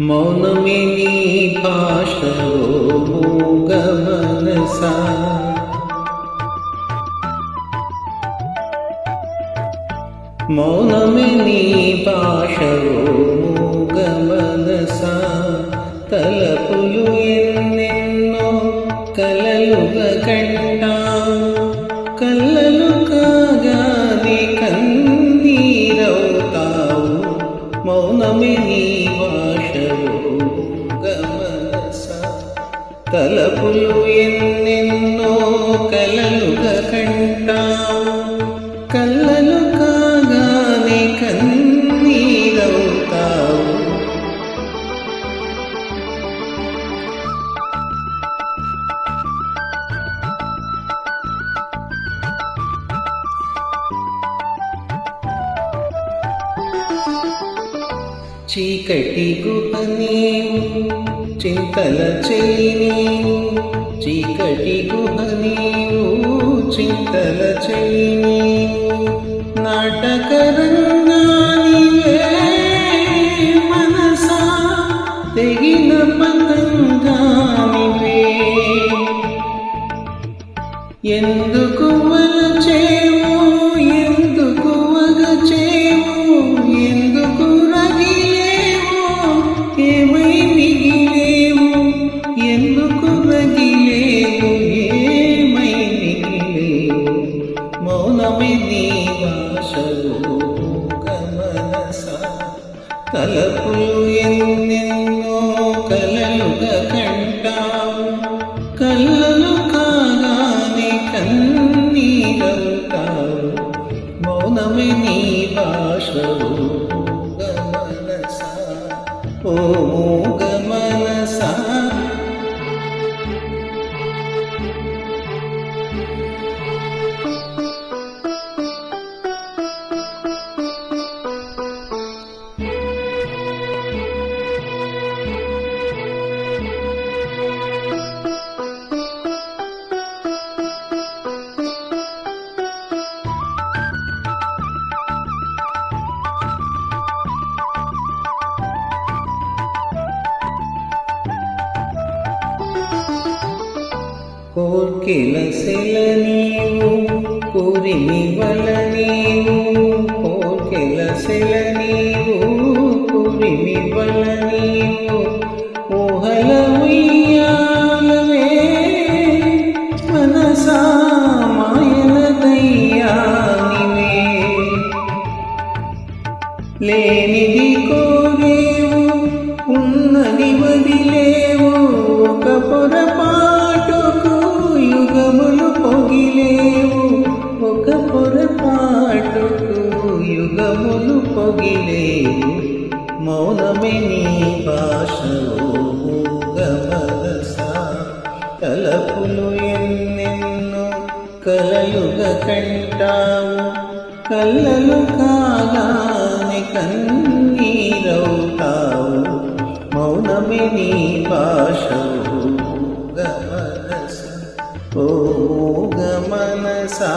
మౌనమే నీ భాషలో మూగ మనసా మౌనమే నీ భాషలో మూగ మనసా తలపులు ఎన్నెన్నో కలలుగా కంటావు కళ్ళలు కాగానే కన్నీరవుతావు మౌనమే నీ భాషలో మూగ మనసా తలపులు ఎన్నెన్నో కలలుగా కంటావు కళ్ళలు కాగానే కన్నీరవుతావు చీకటి గుహ నీవు చింతల చెయ్యి చీకటి గుహ నీవు చింతల చెయ్యి నాటకరంగానివే మనసా తెగిన పతంగానివే ఎందుకు వలచేవు ఎందుకు వగచేవు ఎందుకు రగిలేవు ఏమై మిగిలేవు ఎందుకు రగిలేవు ఏమై మిగిలేవు మౌనమే నీ భాషలో మూగ మనసా తలపులు ఎన్నెన్నో కలలుగా కంటావు కళ్ళలు కాగానే కన్నీరవుతావు మౌనమే నీ భాషలో మూగ మనసా ఓ మూగ మనసా కోర్కెల సెల నీవు కురిమి వల నీవు కోర్కెల సెల నీవు కురిమి వల నీవు ఊహల ఉయ్యాలవే మనసా మాయల దయ్యానివే లేనిది కోరేవు ఉన్నది వదిలేవు ఒక పొరపాటుకు యుగములు పొగిలేవు ఒక పొరపాటుకు యుగములు పొగిలేవు మౌనమే నీ భాషలో మూగ మనసా తలపులు ఎన్నెన్నో కలలుగా కంటావు కళ్ళలు కాగానే కన్నీరవుతావు మౌనమే నీ భాషలో మూగ మనసా ఓ మూగ మనసా